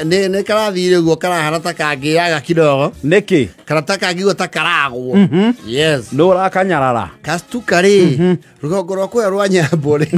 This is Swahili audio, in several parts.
ne karathire guo karahana ta kangiaga kidogo niki karata kangiwa ta karagwo yes no rakanyarara Kastuka ri rugongo rwakwa rwa Nyambo ri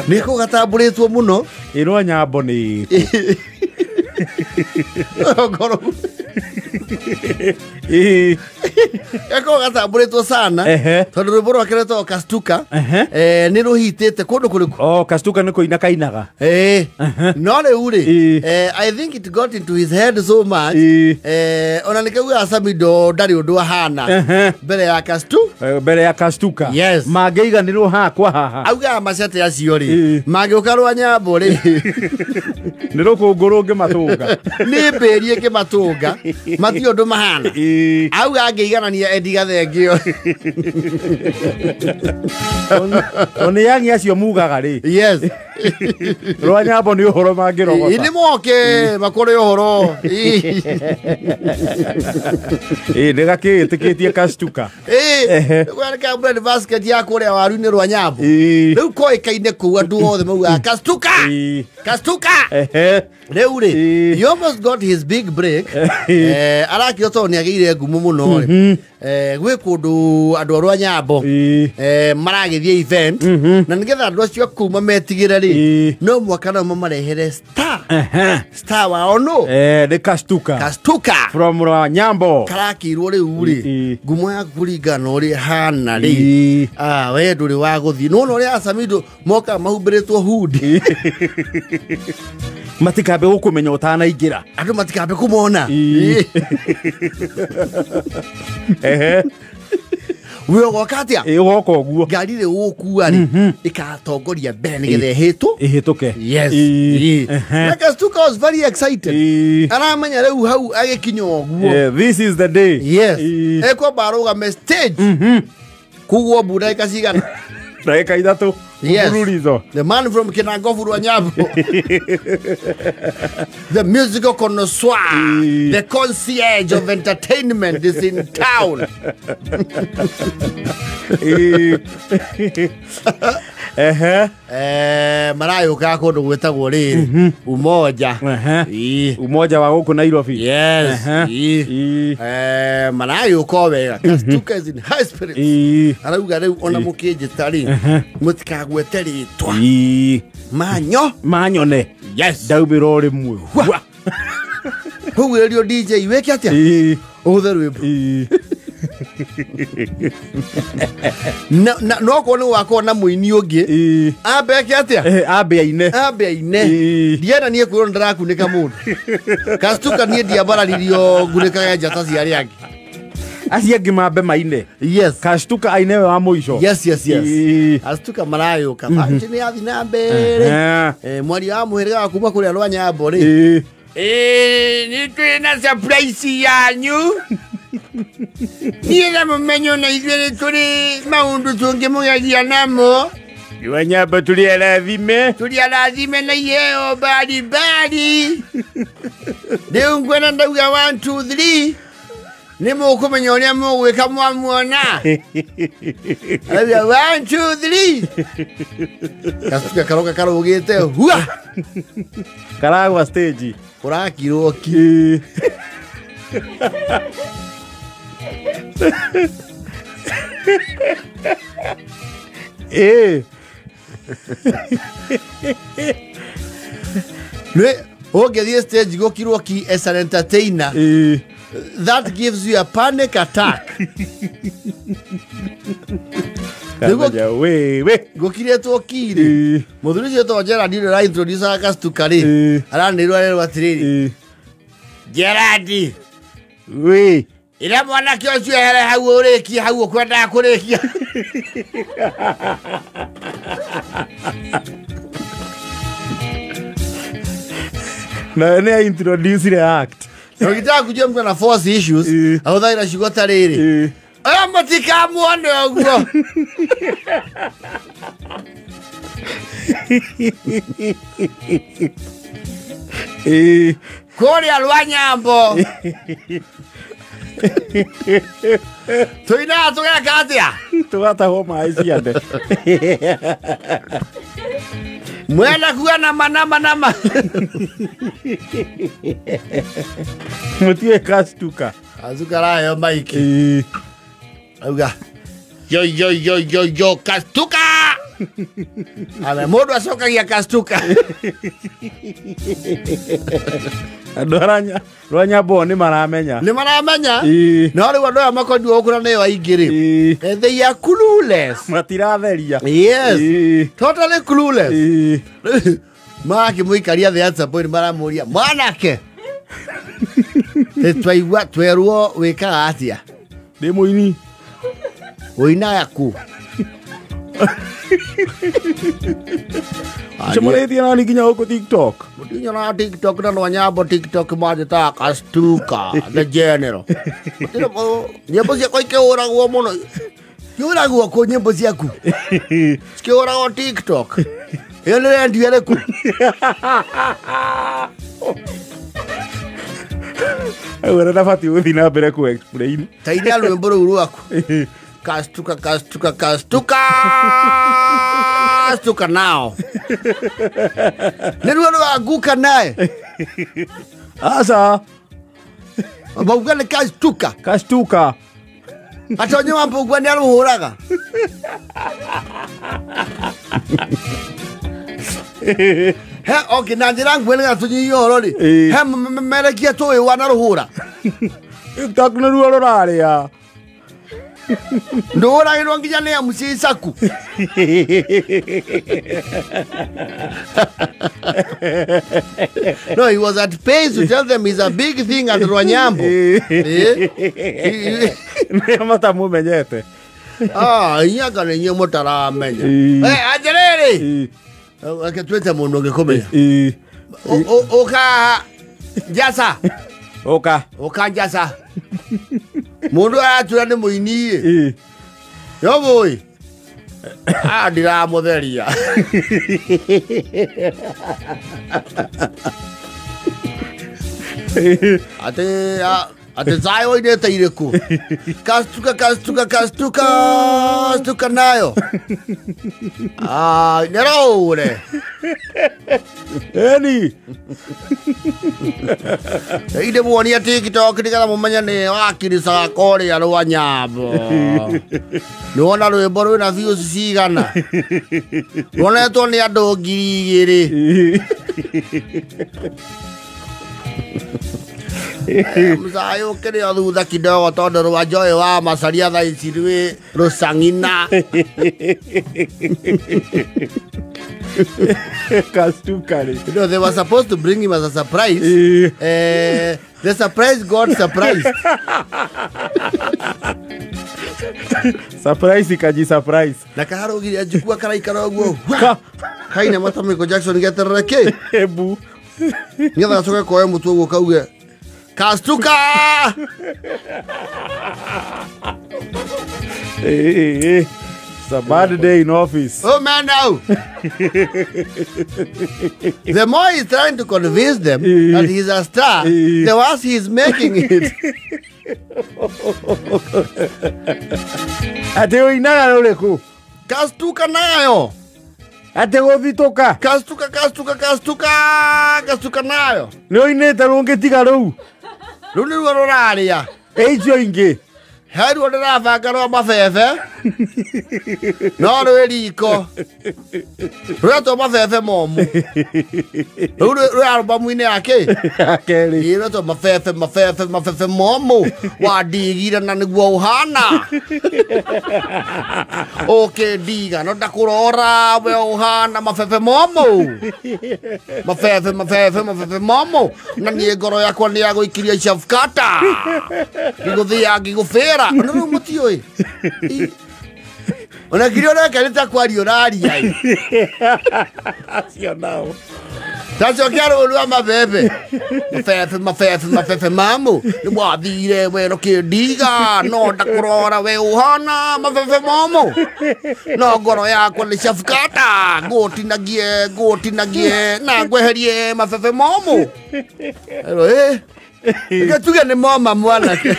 niko gatamburitwo muno irwa Nyambo ni rugongo eko gatamburitwo sana tondu rwimbo rwakeretwo Kastuka ni ruhitite kundu kuriku Kastuka niko ina kainaga no riu ri I think it got into his head so much ona nikauga Asamido ndari undu ahana mbere ya Kastuka yes mangeiganirwo hakwa haha auga macete acio ri mangiuka rwa Nyambo ri ni rukunguru ngimatunga ni mberie ngimatunga mati undu mahana auga angeiganania Edgar Thengio oni yangi acio mugaga ri yes rwa Nyambo ni uhoro mangirogota ni moke makore uhoro nigakitikitie Kastuka kwa bread basket ya kuria waru ni rwa Nyambo riu koikaine ku andu othe mauga Kastuka riu ri he almost got his big break arakioto ni agire ngumu muno gwe kundu andu rwa Nyambo maragithie event na nigetha andu acio kuma metigire ri no mwaka na marehere star wao no ni Kastuka from rwa Nyambo karakirwo riu ri ngumu ya kuringana uri hana ri we nduri wa guthi no uri Asamido moka mahumbiritwo hudi matikambe gukumenya utanaingira andu matikambe kumona we gokatia goko guo ngari ri ukua ri ikatongoria mbere nigethe ihituke yes na Kastuka was very excited aramenya riu hau agikinyo guo this is the day yes eko baruga me stage kugwo bura ikasigana Daika idatu Bururizo. The man from Kinangofu rwa Nyambo. The musical connoisseur, the concierge of entertainment is in town. Marayo kako ndo gwetagwo riri Umoja. Umoja wa guku Nairobi. Yes. Marayo ko wega. Kastuka is in high spirits. Arauga riu ona mukinje tari mutikagwete ritwa. Manyo ne. Yes. Daubiro rimwe. Huwe rio DJ weke atia? Uthe rwimbo. No kono wako na muini ungi ambe ke atia ambe aine ndiana nie kwiro ndarakunika mundu Kastuka nie ndiabararirio ngurika njata cia ri angi acia ngimambe maine yes Kastuka aine wa muico yes Kastuka marayo kabanti ni athi na mbere mwari wa muhirira kuma kuria rwa Nyambo ri ni twina surprise yanyu Niye mumenyo na izwele tuli maundu tunge muyagia namo Iwa Nyambo tulia lazime na yeo badi Deo ngwena ndauga 1, 2, 3 Nimo kumenya ulia muwe kama muona Alabia 1, 2, 3 Kastuka karoka karo ugete Hua Karagwa stage Kuraki roki Oge stage go Kiroki as an entertainer that gives you a panic attack go kireto kiri muthuri to Gerard ira introduce Kastuka ri aranirwa rero atiriri Gerard ira mwana kyo cio here hau uriki hau kwenda kurikia na ne introduce the act Ukitaka kujua mtu ana force issues au dhaira shigota riri matika muone ogwo Korea rwa Nyambo Tuina tugeka atia tugata homa iciande Mwenda kuwa nama. Mutie kastuka. Kastuka rayo maiki. Auga. Yo, kastuka! Ale modu asokagia kastuka. Andå arä nyambo nä maramenya no rä u andå aya makondi okå ra nä yo aingä rä they are clueless matiratheria yes totally clueless makä må ikaria thä answer maramå ria mwanake twaigua twerwo wä kaga atia ndä må ini å inaga ku Cemaretie nani nginya huko TikTok. Mutinya na TikTok na wanyabo TikTok majeta kastuka the general. Nyimbo cia koike uragwo muno. Uragwo ko nyimbo ciaku. Ske uragwo TikTok. Ele ndiere ku. Agora na fati uthi na mbere ku explain. Taina rwimbo ruu rwaku. Kastuka now. Nero aguka naye. Asa. Mauga ni kastuka. Atonye wampo ni aruhuraga. He okay na njira ngwene atonye yoro ri. He merekia to wana ruhura. TikTok na ruo raria. Ndora ino nginya ne amucisaku. No, he was at pace to tell them he's a big thing at Rwanyambo. Ne mata mumenyete. Inyaka ne nyemo taramenya. Ajerere. Akatweta muno ngekomenya. Oka jasa. Oka jasa. Mundu atura ni muini yo boy ndira mutheria ate zayo ine tairiku kastuka nayo nerore Eni ide muonia TikTok ndigala mumenya ni wakirica kori ya Rwanyambo nona rwimbo rwina views cigana rwonetwo ni andu 2,000 Mzayo kere thutha kidogo tondu rwanjoe wa macaria thaa ici rwi rucang'ina Kastukari. You know, they were supposed to bring him as a surprise. The surprise got surprised. Surprise ikaji surprise. Na kaharo giri ajikua kara ikara guo. Kaina mata Michael Jackson geterere ke. Ebu. Ngetha coke koe mutu guo kauge. Kastuka! It's a bad day in office. Oh man, now. The more he's trying to convince them that he's a star, the worse he's making it. Ate uinaga uleku. Kastuka nayo. Ate govitoka. Kastuka nayo. No ineta longetiga rou. Runi ruraria. Eicio ingi. Heru ndirabanga rwa mabebe no rwi riko rwetwo mabebe momu rwi albamu-inĩ yake rwetwo mabebe momu wandigire na nĩguo ũhana ũkĩndiga no ndakũrora we ũhana mabebe momu mabebe momu na niĩ ngoro yakwa nĩ ya gũikiria icabukata ngĩgũthĩa ngĩgũbĩra no rĩu mũtiũĩ ona kiri onake nĩtakwaria ũraria acio nao tacokia rũru wa mabebe mabebe mamu nĩ mwathire we rũkĩndiga no ndakũrora we ũhana mabebe momu no ngoro yakwa nĩ cabukata ngũtinagie na ngweherie mabebe momu Ika tuge nĩ moma mwanake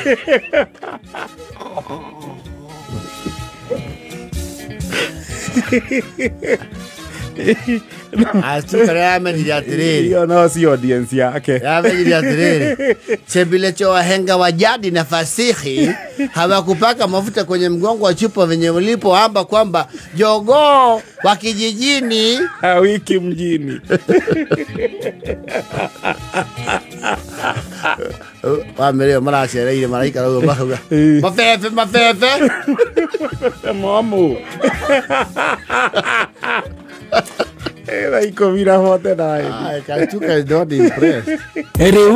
Astuka rä amenyire atä rä rä Hiyo no si audience yake. amenyire atä rä rä Chembelecho wahenga wa jadi na fasihi hawakupaka mafuta kwenye mgongo wa chupa venye ulipoamba kwamba jogoo wa kijijini Wiki mjini. wamereo maracereire maraikara uguo makauga mabebe Mamu. Iko vira hote nae. Kachuka is not impressed. Rĩu